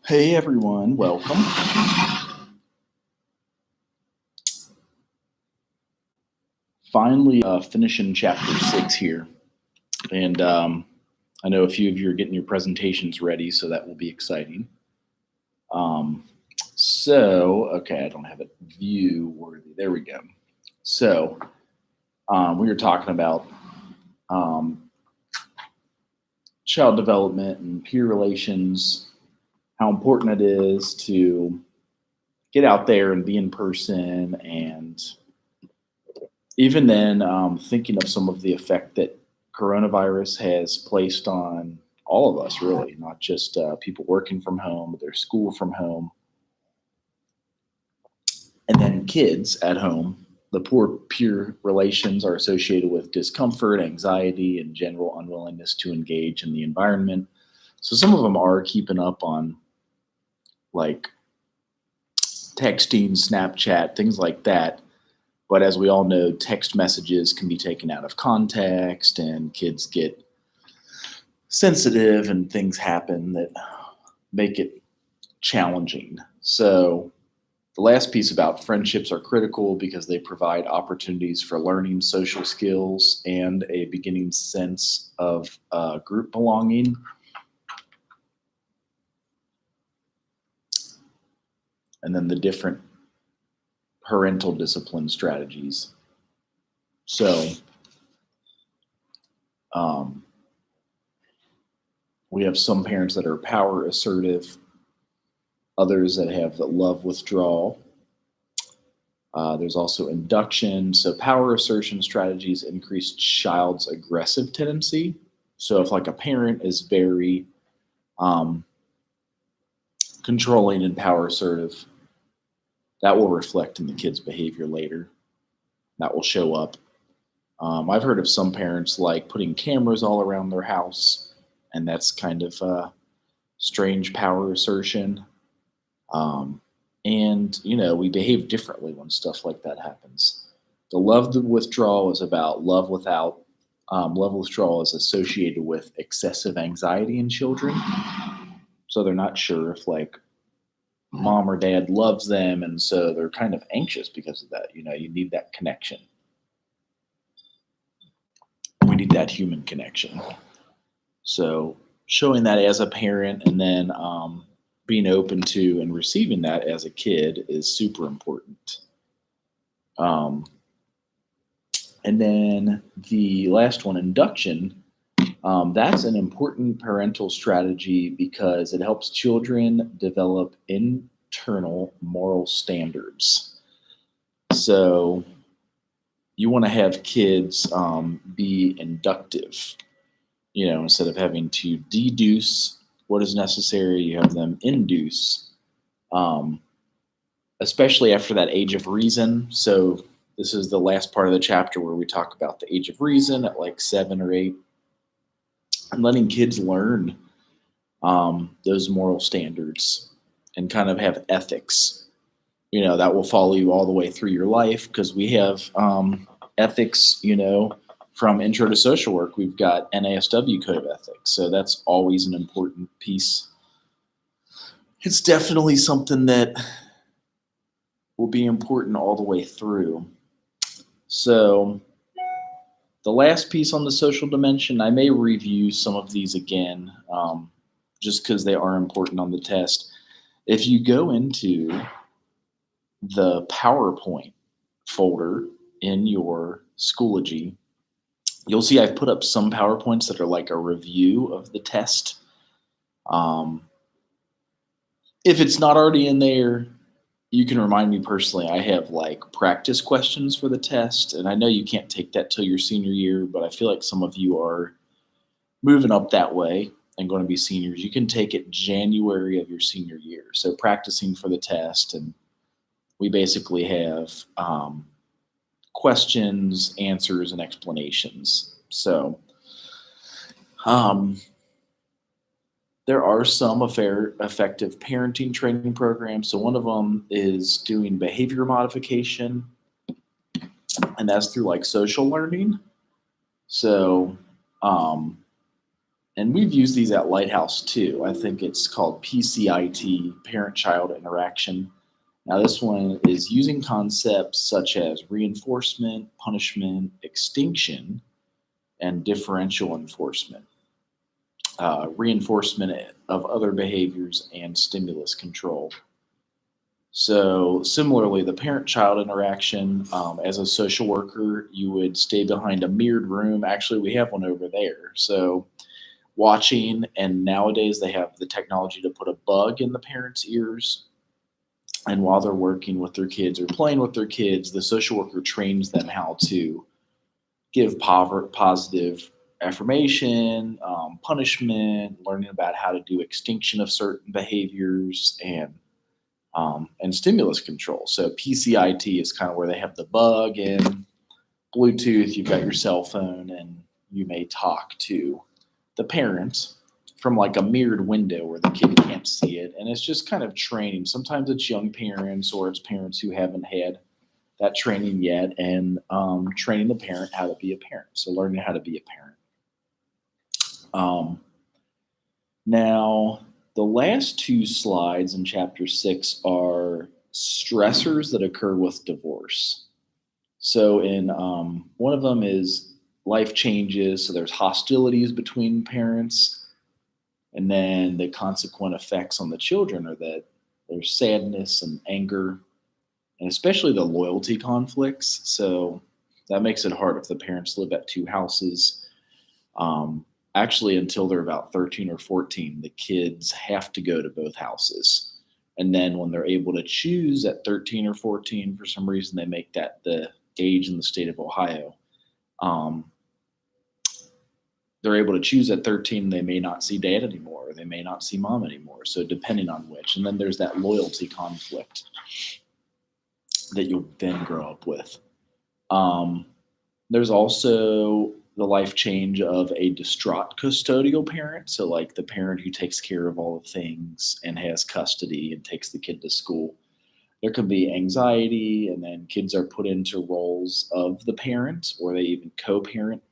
Hey everyone, welcome. Finally, finishing chapter 6 here. And I know a few of you are getting your presentations ready, so that will be exciting. Um, okay, I don't have it view worthy. There we go. So, we were talking about um, child development and peer relations, how important it is to get out there and be in person, and even then, thinking of some of the effect that coronavirus has placed on all of us, really, not just people working from home, but their school from home, and then kids at home. The poor peer relations are associated with discomfort, anxiety, and general unwillingness to engage in the environment. So some of them are keeping up on like texting, Snapchat, things like that. But as we all know, text messages can be taken out of context, and kids get sensitive, and things happen that make it challenging. So, the last piece about friendships are critical because they provide opportunities for learning social skills and a beginning sense of group belonging. And then the different parental discipline strategies. So, um, we have some parents that are power assertive, others that have the love withdrawal. There's also induction. So, power assertion strategies increase child's aggressive tendency. So, if like a parent is very um, controlling and power assertive, that will reflect in the kid's behavior later. That will show up. I've heard of some parents like putting cameras all around their house, and that's kind of strange power assertion. Um, and we behave differently when stuff like that happens. The love withdrawal is about love without. Love withdrawal is associated with excessive anxiety in children, so they're not sure if like mom or dad loves them, and so they're kind of anxious because of that. You need that connection. We need that human connection. So showing that as a parent, and then being open to and receiving that as a kid is super important. Um, and then the last one, induction. That's an important parental strategy because it helps children develop internal moral standards. So you want to have kids be inductive, instead of having to deduce what is necessary, you have them induce, um, especially after that age of reason. So this is the last part of the chapter where we talk about the age of reason at like 7 or 8, and letting kids learn those moral standards and kind of have ethics. That will follow you all the way through your life because we have ethics. From intro to social work, we've got NASW code of ethics, so that's always an important piece. It's definitely something that will be important all the way through. So the last piece on the social dimension, I may review some of these again, just because they are important on the test. If you go into the PowerPoint folder in your Schoology, you'll see I've put up some PowerPoints that are like a review of the test. Um, if it's not already in there, you can remind me personally. I have like practice questions for the test, and I know you can't take that till your senior year, but I feel like some of you are moving up that way and going to be seniors. You can take it January of your senior year. So practicing for the test, and we basically have questions, answers, and explanations. So there are some effective parenting training programs. So one of them is doing behavior modification, and that's through like social learning. So um, And we've used these at Lighthouse too. I think it's called PCIT, Parent Child Interaction. Now, this one is using concepts such as reinforcement, punishment, extinction, and differential enforcement, reinforcement of other behaviors, and stimulus control. So, similarly, the parent child interaction, as a social worker, you would stay behind a mirrored room. Actually, we have one over there. So, watching, and nowadays they have the technology to put a bug in the parents' ears. And while they're working with their kids or playing with their kids, the social worker trains them how to give positive affirmation, punishment, learning about how to do extinction of certain behaviors, and stimulus control. So PCIT is kind of where they have the bug, and Bluetooth, you've got your cell phone, and you may talk to the parent from like a mirrored window where the kid can't see it. And it's just kind of training. Sometimes it's young parents or it's parents who haven't had that training yet, and training the parent how to be a parent. So learning how to be a parent. Um, Now, the last two slides in chapter 6 are stressors that occur with divorce. So, in one of them is life changes. So, there's hostilities between parents, and then the consequent effects on the children are that there's sadness and anger, and especially the loyalty conflicts. So, that makes it hard if the parents live at two houses. Um, Actually, until they're about 13 or 14, the kids have to go to both houses. And then when they're able to choose at 13 or 14, for some reason, they make that the age in the state of Ohio. Um, they're able to choose at 13, they may not see dad anymore, or they may not see mom anymore. So, depending on which. And then there's that loyalty conflict that you'll then grow up with. Um, there's also the life change of a distraught custodial parent. So, like the parent who takes care of all the things and has custody and takes the kid to school. There can be anxiety, and then kids are put into roles of the parent, or they even co parent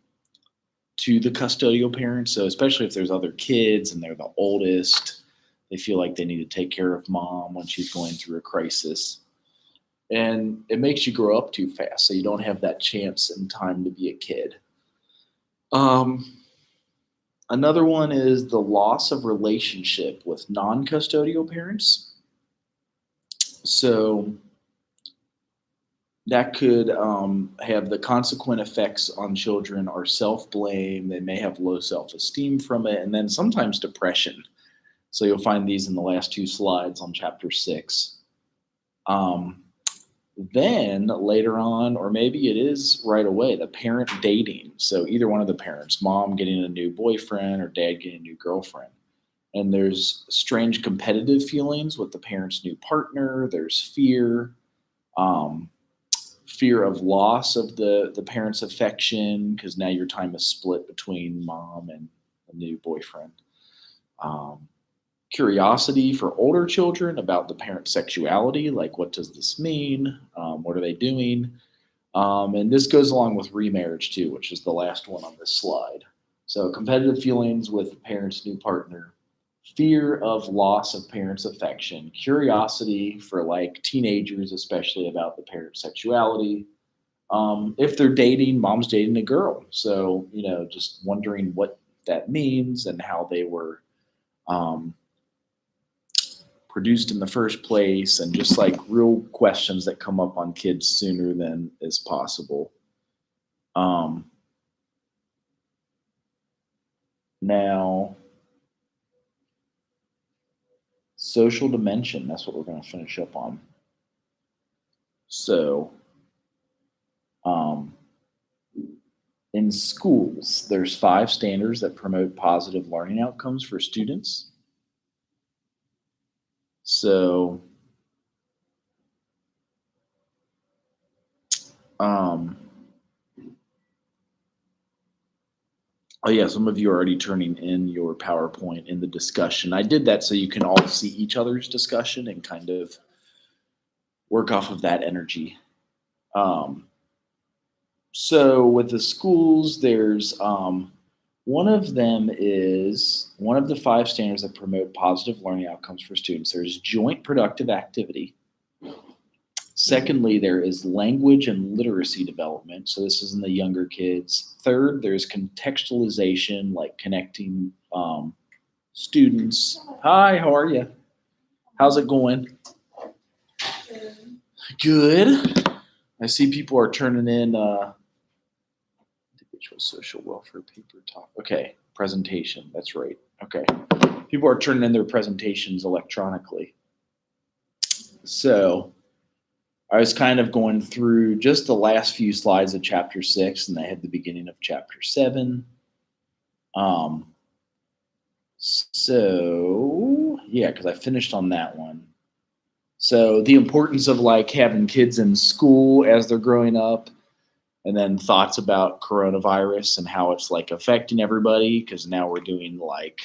to the custodial parent. So, especially if there's other kids and they're the oldest, they feel like they need to take care of mom when she's going through a crisis. And it makes you grow up too fast. So, you don't have that chance and time to be a kid. Um, Another one is the loss of relationship with non custodial parents. So that could have the consequent effects on children are self blame. They may have low self esteem from it, and then sometimes depression. So you'll find these in the last two slides on chapter 6. Um, then later on, or maybe it is right away, the parent dating. So either one of the parents, mom getting a new boyfriend or dad getting a new girlfriend. And there's strange competitive feelings with the parent's new partner. There's fear, um, fear of loss of the parent's affection because now your time is split between mom and a new boyfriend. Um, Curiosity for older children about the parent's sexuality, like what does this mean? What are they doing? And this goes along with remarriage too, which is the last one on this slide. So competitive feelings with the parent's new partner, fear of loss of parents' affection, curiosity for like teenagers, especially about the parent's sexuality. If they're dating, mom's dating a girl. So, just wondering what that means and how they were um, produced in the first place, and just like real questions that come up on kids sooner than is possible. Um, Now, social dimension, that's what we're going to finish up on. So, um, in schools, there's 5 standards that promote positive learning outcomes for students. So, um, oh yeah, some of you are already turning in your PowerPoint in the discussion. I did that so you can all see each other's discussion and kind of work off of that energy. So with the schools, there's One of them is one of the 5 standards that promote positive learning outcomes for students. There's joint productive activity. Secondly, there is language and literacy development. So this is in the younger kids. Third, there's contextualization, like connecting students. Hi, how are you? How's it going? Good. I see people are turning in individual social welfare paper talk. Okay, presentation. That's right. Okay. People are turning in their presentations electronically. So I was kind of going through just the last few slides of chapter 6, and I had the beginning of chapter 7. So yeah, because I finished on that one. So the importance of like having kids in school as they're growing up, and then thoughts about coronavirus and how it's like affecting everybody, because now we're doing like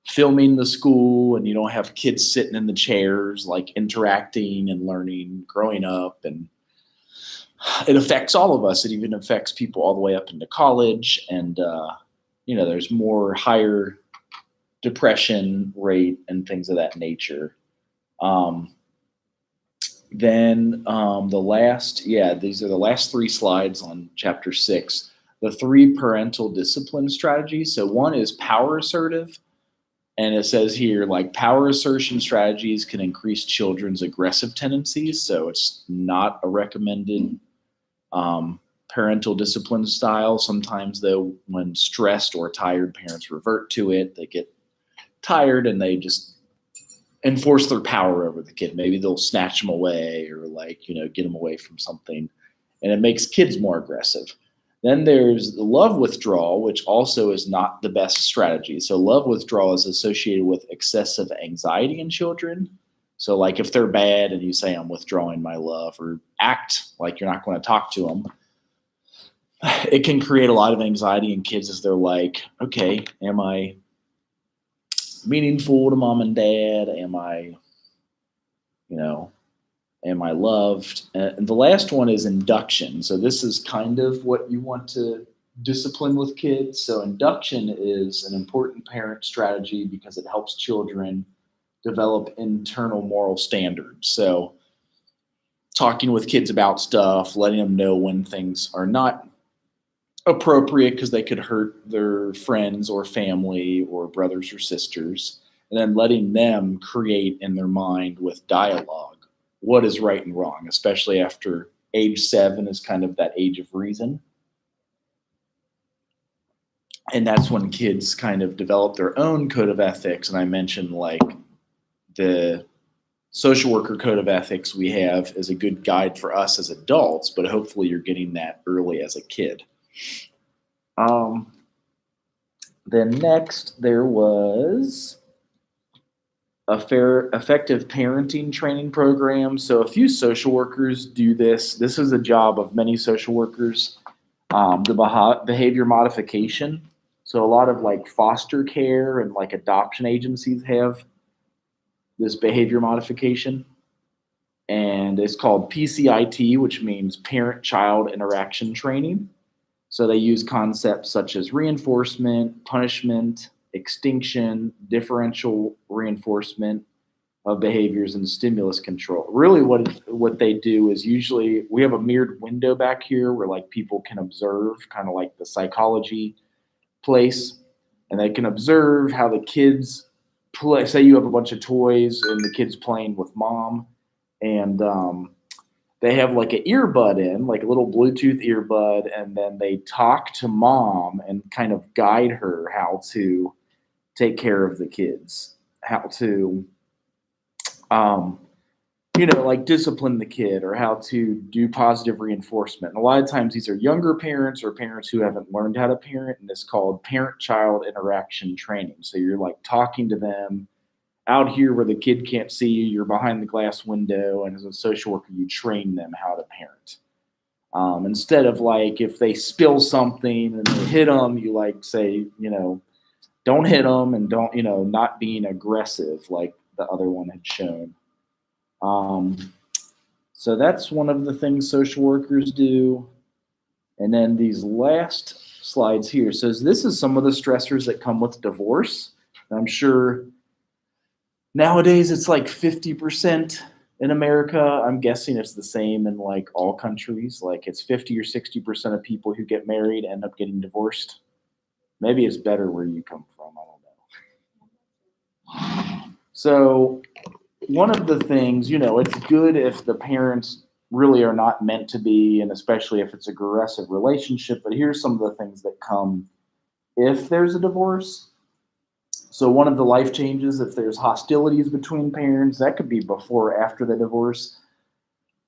filming the school and you don't have kids sitting in the chairs like interacting and learning growing up, and it affects all of us. It even affects people all the way up into college, and there's more higher depression rate and things of that nature. Then these are the last 3 slides on chapter 6. The 3 parental discipline strategies. So one is power assertive. And it says here, like, power assertion strategies can increase children's aggressive tendencies. So it's not a recommended parental discipline style. Sometimes, though, when stressed or tired, parents revert to it. They get tired and they just enforce their power over the kid. Maybe they'll snatch them away or get them away from something. And it makes kids more aggressive. Then there's the love withdrawal, which also is not the best strategy. So love withdrawal is associated with excessive anxiety in children. So like if they're bad and you say, I'm withdrawing my love, or act like you're not going to talk to them, it can create a lot of anxiety in kids as they're like, okay, am I meaningful to mom and dad? Am I loved? And the last one is induction. So this is kind of what you want to discipline with kids. So induction is an important parent strategy because it helps children develop internal moral standards. So talking with kids about stuff, letting them know when things are not appropriate because they could hurt their friends or family or brothers or sisters, and then letting them create in their mind with dialogue what is right and wrong, especially after age 7 is kind of that age of reason. And that's when kids kind of develop their own code of ethics. And I mentioned like the social worker code of ethics we have is a good guide for us as adults, but hopefully you're getting that early as a kid. Then next there was a effective parenting training program. So a few social workers do this. This is a job of many social workers, the behavior modification. So a lot of like foster care and like adoption agencies have this behavior modification. And it's called PCIT, which means parent-child interaction training. So they use concepts such as reinforcement, punishment, extinction, differential reinforcement of behaviors, and stimulus control. Really what they do is usually we have a mirrored window back here where like people can observe, kind of like the psychology place, and they can observe how the kids play. Say you have a bunch of toys and the kids playing with mom, and they have like an earbud in, like a little Bluetooth earbud, and then they talk to mom and kind of guide her how to take care of the kids, how to, like discipline the kid or how to do positive reinforcement. And a lot of times these are younger parents or parents who haven't learned how to parent, and it's called parent-child interaction training. So you're like talking to them out here where the kid can't see you, you're behind the glass window, and as a social worker, you train them how to parent. Instead of like if they spill something and they hit them, you like say, don't hit them, and don't, not being aggressive like the other one had shown. So that's one of the things social workers do. And then these last slides here. So this is some of the stressors that come with divorce. I'm sure nowadays it's like 50% in America. I'm guessing it's the same in like all countries. Like it's 50 or 60% of people who get married end up getting divorced. Maybe it's better where you come from. I don't know. So one of the things, it's good if the parents really are not meant to be, and especially if it's a aggressive relationship. But here's some of the things that come if there's a divorce. So one of the life changes, if there's hostilities between parents, that could be before or after the divorce.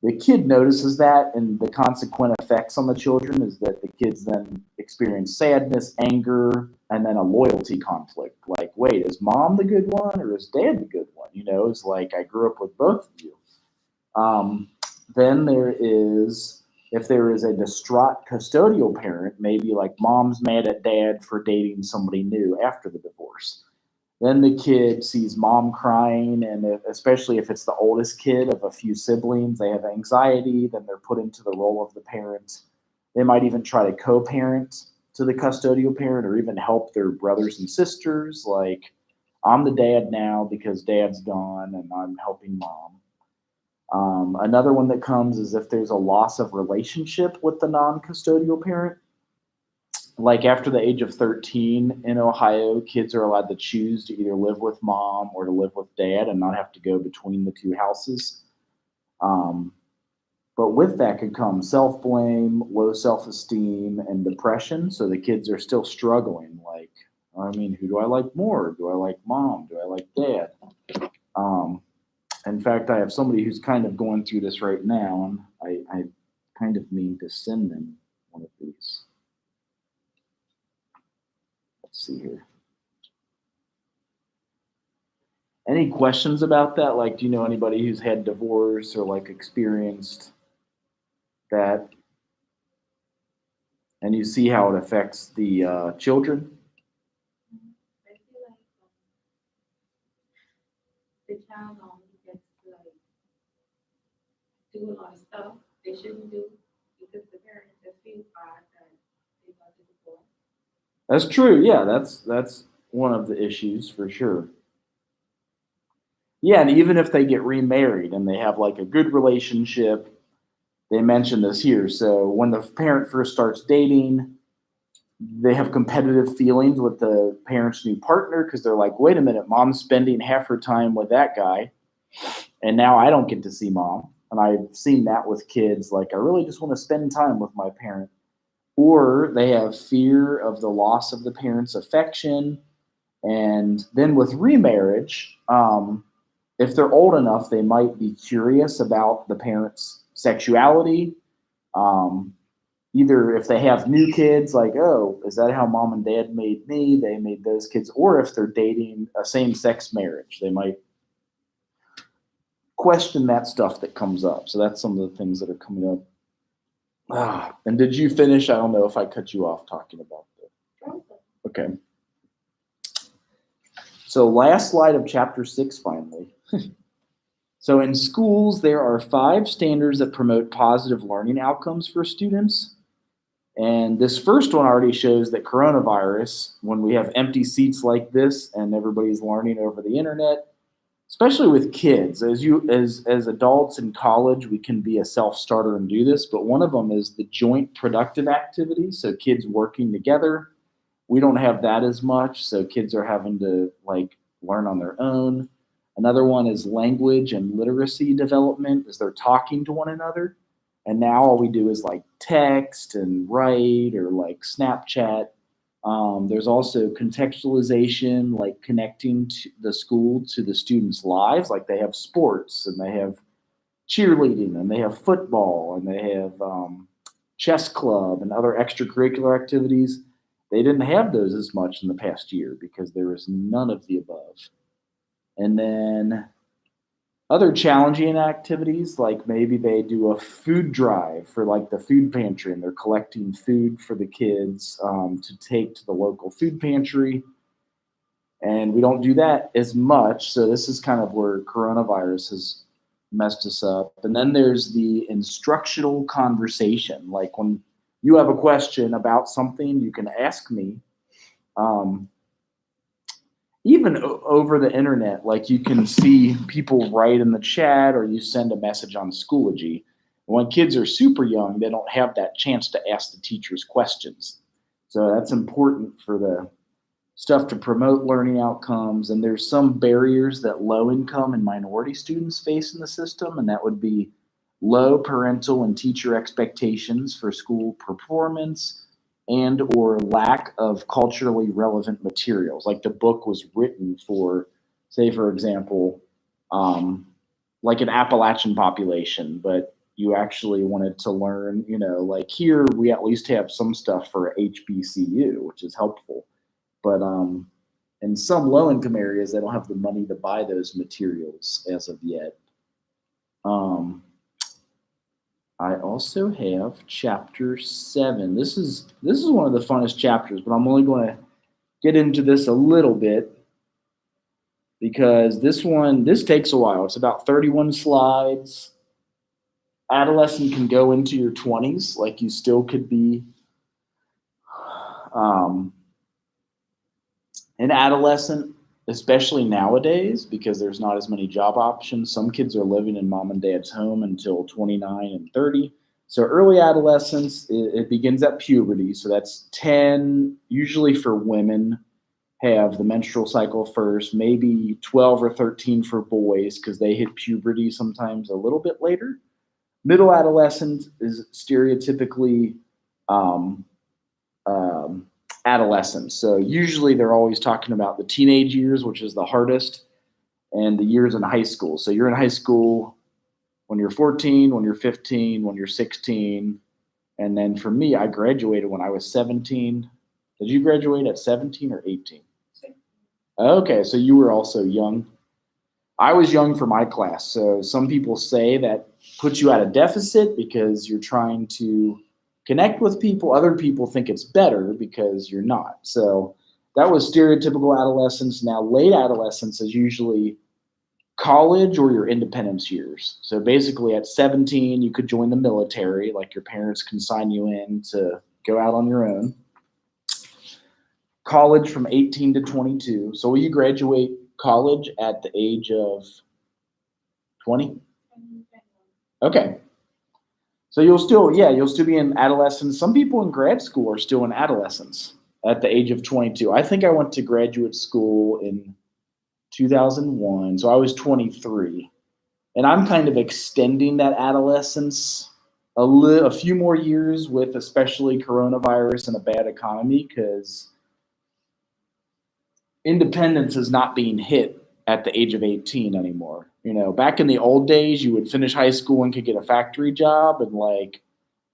The kid notices that, and the consequent effects on the children is that the kids then experience sadness, anger, and then a loyalty conflict. Like, wait, is mom the good one or is dad the good one? It's like I grew up with both of you. Then if there is a distraught custodial parent, maybe like mom's mad at dad for dating somebody new after the divorce. Then the kid sees mom crying, and especially if it's the oldest kid of a few siblings, they have anxiety. Then they're put into the role of the parent. They might even try to co-parent to the custodial parent or even help their brothers and sisters. Like, I'm the dad now because dad's gone and I'm helping mom. Another one that comes is if there's a loss of relationship with the non-custodial parent. Like after the age of 13 in Ohio, kids are allowed to choose to either live with mom or to live with dad and not have to go between the two houses. But with that could come self-blame, low self-esteem, and depression. So the kids are still struggling. Like, who do I like more? Do I like mom? Do I like dad? In fact, I have somebody who's kind of going through this right now, and I kind of mean to send them one of these. Let's see here. Any questions about that? Like, do you know anybody who's had divorce or like experienced that? And you see how it affects the children? I feel like the child gets to like do a lot of stuff they shouldn't do because the parents just feel bad that they got to divorce. That's true. Yeah, that's one of the issues for sure. Yeah, and even if they get remarried and they have like a good relationship, they mention this here. So when the parent first starts dating, they have competitive feelings with the parent's new partner because they're like, wait a minute, mom's spending half her time with that guy, and now I don't get to see mom. And I've seen that with kids. Like, I really just want to spend time with my parent. Or they have fear of the loss of the parent's affection. And then with remarriage, if they're old enough, they might be curious about the parent's sexuality. Um, Either if they have new kids, like, oh, is that how mom and dad made me? They made those kids. Or if they're dating a same sex marriage, they might question that stuff that comes up. So that's some of the things that are coming up. And did you finish? I don't know if I cut you off talking about that. Okay. So last slide of chapter 6, finally. So in schools, there are 5 standards that promote positive learning outcomes for students. And this first one already shows that coronavirus, when we have empty seats like this and everybody's learning over the internet, especially with kids, as adults in college, we can be a self-starter and do this, but one of them is the joint productive activities, so kids working together. We don't have that as much, so kids are having to like learn on their own. Another one is language and literacy development as they're talking to one another. And now all we do is like text and write or like Snapchat. There's also contextualization, like connecting to the school to the students' lives. Like they have sports and they have cheerleading and they have football and they have chess club and other extracurricular activities. They didn't have those as much in the past year because there was none of the above. And then other challenging activities, like maybe they do a food drive for like the food pantry and they're collecting food for the kids to take to the local food pantry. And we don't do that as much. So this is kind of where coronavirus has messed us up. And then there's the instructional conversation. Like when you have a question about something, you can ask me. Um, Even over the internet, like you can see people write in the chat or you send a message on Schoology. When kids are super young, they don't have that chance to ask the teachers questions. So that's important for the stuff to promote learning outcomes. And there's some barriers that low income and minority students face in the system, and that would be low parental and teacher expectations for school performance and or lack of culturally relevant materials. Like the book was written for, say, for example, um, like an Appalachian population, but you actually wanted to learn, like here we at least have some stuff for HBCU, which is helpful. But in some low income areas, they don't have the money to buy those materials as of yet. Um, I also have chapter 7. This is one of the funnest chapters, but I'm only going to get into this a little bit because this takes a while. It's about 31 slides. Adolescent can go into your 20s, like you still could be um, an adolescent, especially nowadays because there's not as many job options. Some kids are living in mom and dad's home until 29 and 30. So early adolescence, it begins at puberty. So that's 10, usually for women, have the menstrual cycle first, maybe 12 or 13 for boys because they hit puberty sometimes a little bit later. Middle adolescence is stereotypically um, um, adolescence. So usually they're always talking about the teenage years, which is the hardest, and the years in high school. So you're in high school when you're 14, when you're 15, when you're 16. And then for me, I graduated when I was 17. Did you graduate at 17 or 18? Okay, so you were also young. I was young for my class. So some people say that puts you at a deficit because you're trying to connect with people. Other people think it's better because you're not. So that was stereotypical adolescence. Now, late adolescence is usually college or your independence years. So basically, at 17, you could join the military, like your parents can sign you in to go out on your own. College from 18 to 22. So will you graduate college at the age of 20? Okay. So you'll still be in adolescence. Some people in grad school are still in adolescence at the age of 22. I think I went to graduate school in 2001, so I was 23. And I'm kind of extending that adolescence a few more years with especially coronavirus and a bad economy because independence is not being hit at the age of 18 anymore. Back in the old days, you would finish high school and could get a factory job and like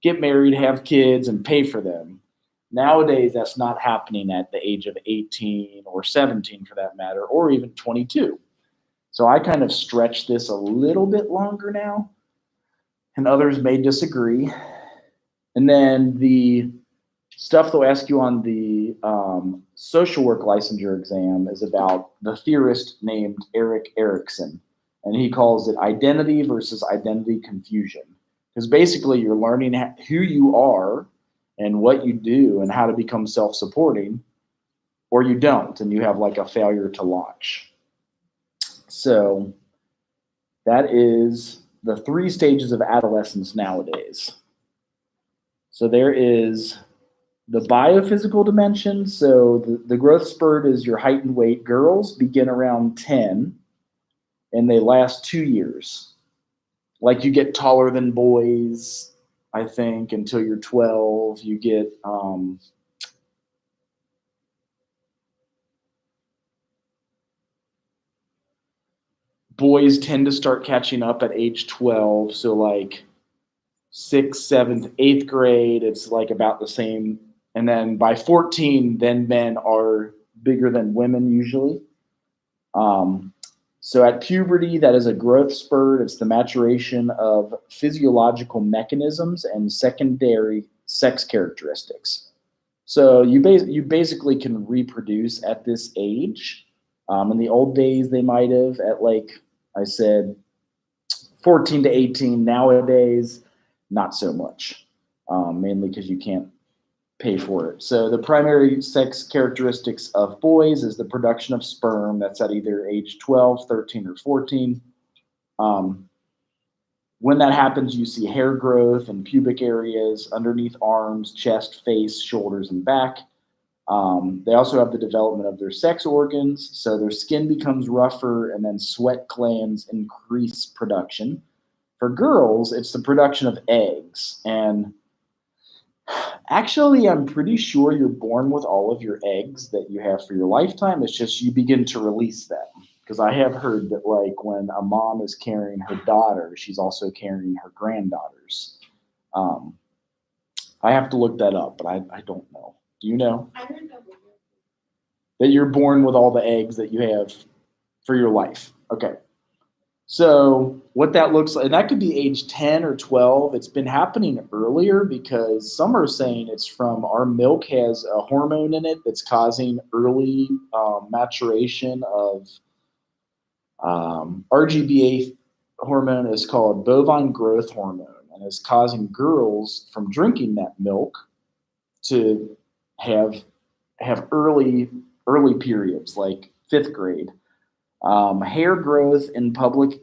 get married, have kids, and pay for them. Nowadays, that's not happening at the age of 18 or 17 for that matter, or even 22. So I kind of stretch this a little bit longer now, and others may disagree. And then the stuff they'll ask you on the social work licensure exam is about the theorist named Erik Erikson, and he calls it identity versus identity confusion. Because basically, you're learning who you are and what you do and how to become self-supporting, or you don't, and you have like a failure to launch. So that is the 3 stages of adolescence nowadays. So there is the biophysical dimension. So the growth spurt is your height and weight. Girls begin around 10 and they last 2 years. Like you get taller than boys, I think, until you're 12. You get boys tend to start catching up at age 12. So like 6th, 7th, 8th grade, it's like about the same. And then by 14, then men are bigger than women usually. So at puberty, that is a growth spurt. It's the maturation of physiological mechanisms and secondary sex characteristics. So you basically can reproduce at this age. In the old days, they might have at like I said, 14 to 18. Nowadays, not so much. mainly because you can't pay for it. So the primary sex characteristics of boys is the production of sperm. That's at either age 12, 13, or 14. Um, when that happens, you see hair growth in pubic areas, underneath arms, chest, face, shoulders, and back. They also have the development of their sex organs, so their skin becomes rougher, and then sweat glands increase production. For girls, it's the production of eggs. And actually, I'm pretty sure you're born with all of your eggs that you have for your lifetime. It's just you begin to release them. Because I have heard that, like, when a mom is carrying her daughter, she's also carrying her granddaughters. Um, I have to look that up, but I don't know. Do you know I heard that before. that you're born with all the eggs that you have for your life? Okay. So what that looks like, and that could be age 10 or 12. It's been happening earlier because some are saying it's from our milk has a hormone in it that's causing early maturation of RGBA hormone is called bovine growth hormone and is causing girls from drinking that milk to have early periods like fifth grade. Hair growth in public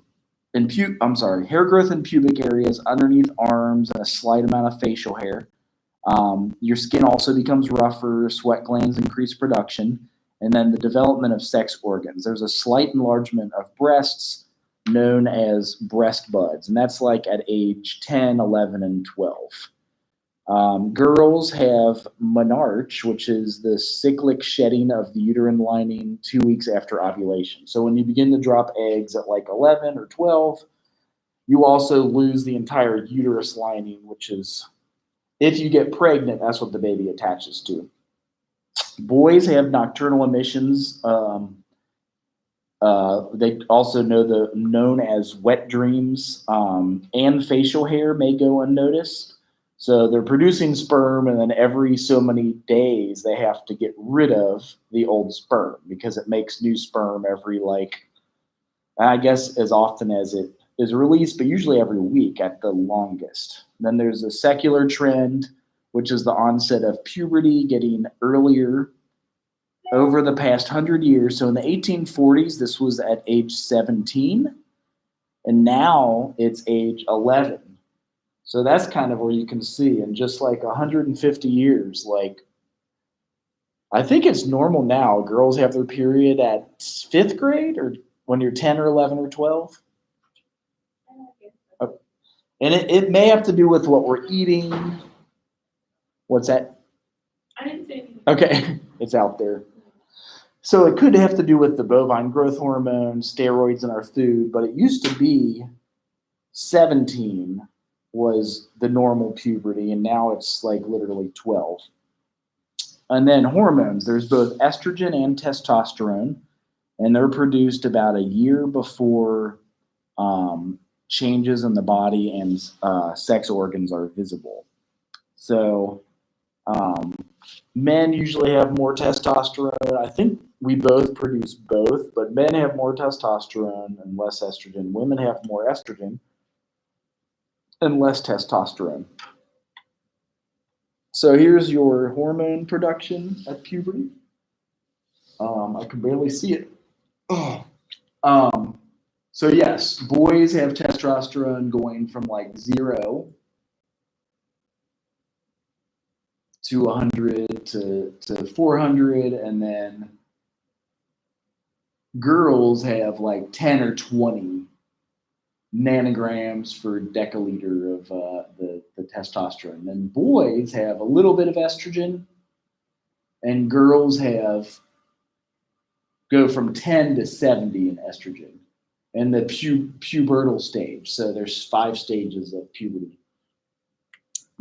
in hair growth in pubic areas, underneath arms, and a slight amount of facial hair. Your skin also becomes rougher, sweat glands increase production, and then the development of sex organs. There's a slight enlargement of breasts known as breast buds, and that's like at age 10, 11, and 12. Girls have menarche, which is the cyclic shedding of the uterine lining 2 weeks after ovulation. So when you begin to drop eggs at like 11 or 12, you also lose the entire uterus lining, which is, if you get pregnant, that's what the baby attaches to. Boys have nocturnal emissions. They also known as wet dreams, and facial hair may go unnoticed. So they're producing sperm, and then every so many days they have to get rid of the old sperm because it makes new sperm every, like, I guess, as often as it is released, but usually every week at the longest. Then there's a secular trend, which is the onset of puberty getting earlier over the past 100 years. So in the 1840s, this was at age 17, and now it's age 11. So that's kind of where you can see in just like 150 years, like, I think it's normal now. Girls have their period at fifth grade or when you're 10 or 11 or 12. And it may have to do with what we're eating. What's that? I didn't say anything. Okay, it's out there. So it could have to do with the bovine growth hormone, steroids in our food, but it used to be 17 was the normal puberty, and now it's like literally 12. And then hormones, there's both estrogen and testosterone, and they're produced about a year before changes in the body and sex organs are visible. So men usually have more testosterone. I think we both produce both, but men have more testosterone and less estrogen. Women have more estrogen and less testosterone. So here's your hormone production at puberty. I can barely see it. Oh. So yes, boys have testosterone going from like 0 to 100 to 400, and then girls have like 10 or 20 nanograms per deciliter of the testosterone. And boys have a little bit of estrogen, and girls go from 10 to 70 in estrogen and the pubertal stage. So there's 5 stages of puberty.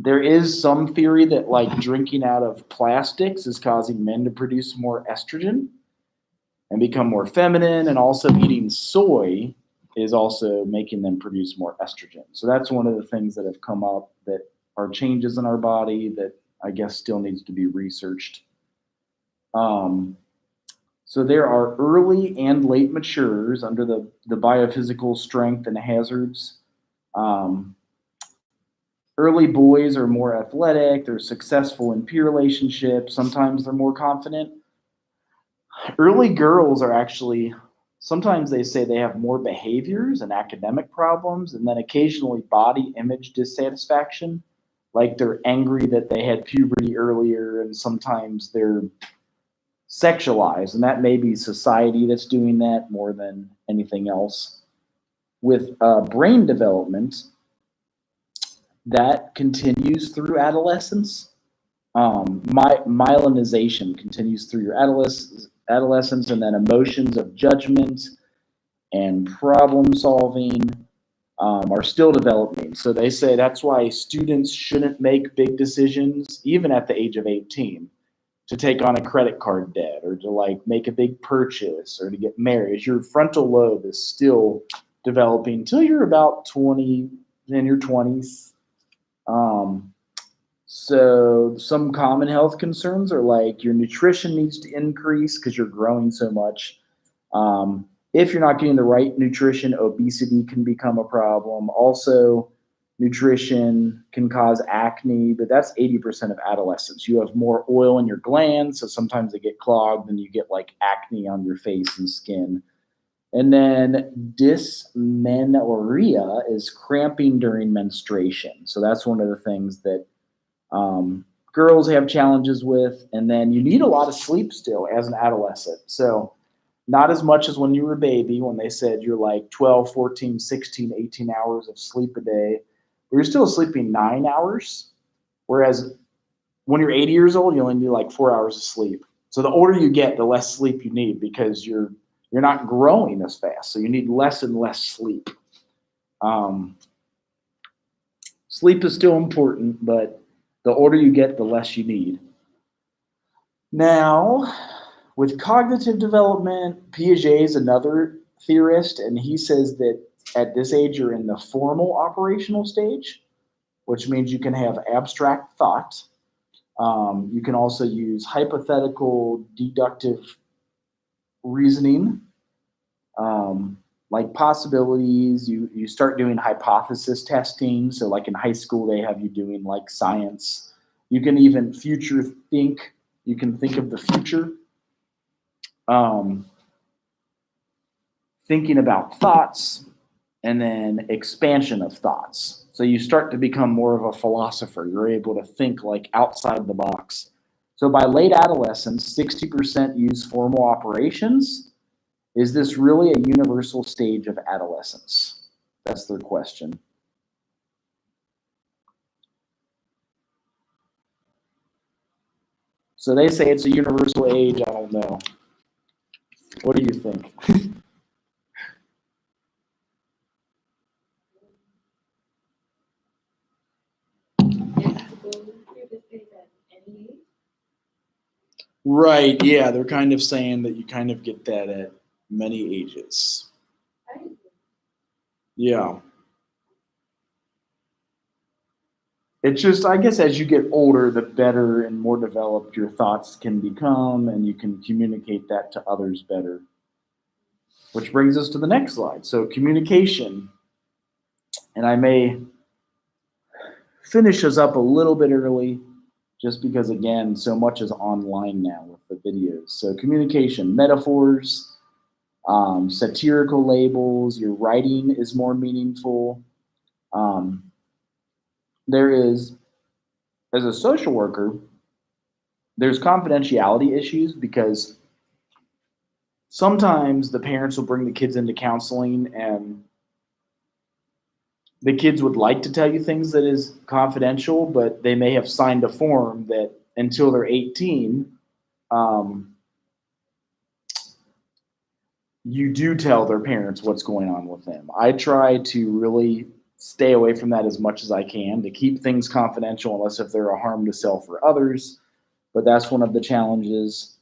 There is some theory that like drinking out of plastics is causing men to produce more estrogen and become more feminine, and also eating soy is also making them produce more estrogen. So that's one of the things that have come up that are changes in our body that I guess still needs to be researched. So there are early and late maturers under the biophysical strength and hazards. Early boys are more athletic, they're successful in peer relationships, sometimes they're more confident. Early girls are actually, sometimes they say they have more behaviors and academic problems, and then occasionally body image dissatisfaction. Like they're angry that they had puberty earlier, and sometimes they're sexualized, and that may be society that's doing that more than anything else. With brain development, that continues through adolescence. Myelinization continues through your adolescence, and then emotions of judgment and problem solving are still developing. So they say that's why students shouldn't make big decisions, even at the age of 18, to take on a credit card debt or to like make a big purchase or to get married. Your frontal lobe is still developing until you're about 20, in your 20s. Um, so some common health concerns are like your nutrition needs to increase because you're growing so much. If you're not getting the right nutrition, obesity can become a problem. Also, nutrition can cause acne, but that's 80% of adolescents. You have more oil in your glands, so sometimes they get clogged and you get like acne on your face and skin. And then dysmenorrhea is cramping during menstruation. So that's one of the things that girls have challenges with. And then you need a lot of sleep still as an adolescent. So not as much as when you were a baby, when they said you're like 12, 14, 16, 18 hours of sleep a day. But you're still sleeping 9 hours. Whereas when you're 80 years old, you only need like 4 hours of sleep. So the older you get, the less sleep you need because you're not growing as fast. So you need less and less sleep. Um, Sleep is still important, but the older you get, the less you need. Now, with cognitive development, Piaget is another theorist, and he says that at this age you're in the formal operational stage, which means you can have abstract thought. You can also use hypothetical deductive reasoning, um, like possibilities. You start doing hypothesis testing. So, like in high school, they have you doing like science. You can even future think. You can think of the future. Um, Thinking about thoughts and then expansion of thoughts. So you start to become more of a philosopher. You're able to think like outside the box. So by late adolescence, 60% use formal operations. Is this really a universal stage of adolescence? That's their question. So they say it's a universal age. I don't know. What do you think? Right. Yeah. They're kind of saying that you kind of get that at many ages. Yeah. It's just, I guess, as you get older, the better and more developed your thoughts can become, and you can communicate that to others better. Which brings us to the next slide. So, communication, and I may finish us up a little bit early just because, again, so much is online now with the videos. So, communication, metaphors, satirical labels, your writing is more meaningful. Um, there is, as a social worker, there's confidentiality issues because sometimes the parents will bring the kids into counseling and the kids would like to tell you things that is confidential, but they may have signed a form that until they're 18, um, you do tell their parents what's going on with them. I try to really stay away from that as much as I can to keep things confidential unless if they're a harm to self or others. But that's one of the challenges.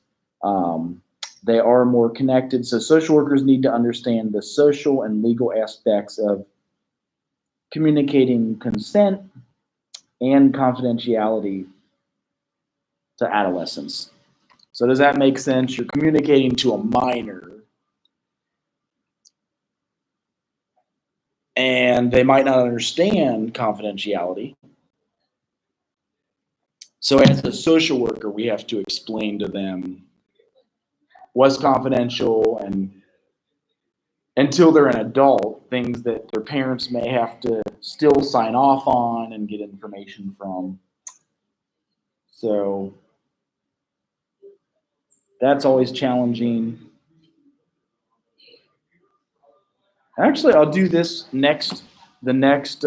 They are more connected. So social workers need to understand the social and legal aspects of communicating consent and confidentiality to adolescents. So does that make sense? You're communicating to a minor and they might not understand confidentiality. So as a social worker, we have to explain to them what's confidential, and until they're an adult, things that their parents may have to still sign off on and get information from. So that's always challenging. Actually, I'll do this the next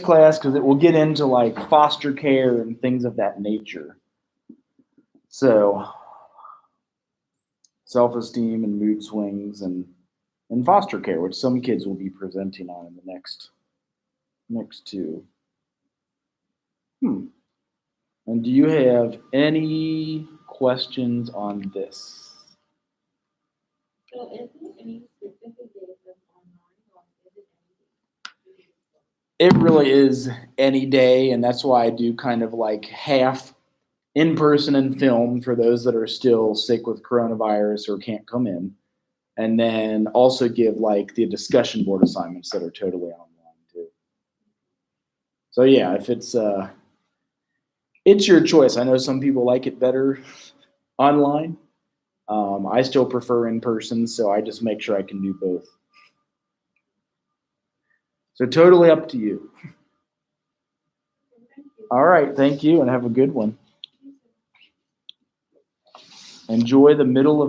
class, because it will get into like foster care and things of that nature. So self-esteem and mood swings and foster care, which some kids will be presenting on in the next two. And do you have any questions on this? So is there any specific days that's online or is it any day? It really is any day, and that's why I do kind of like half in person and film for those that are still sick with coronavirus or can't come in, and then also give like the discussion board assignments that are totally online too. So yeah, if it's your choice. I know some people like it better online. I still prefer in person, so I just make sure I can do both. So totally up to you. Thank you. All right, thank you, and have a good one. Enjoy the middle of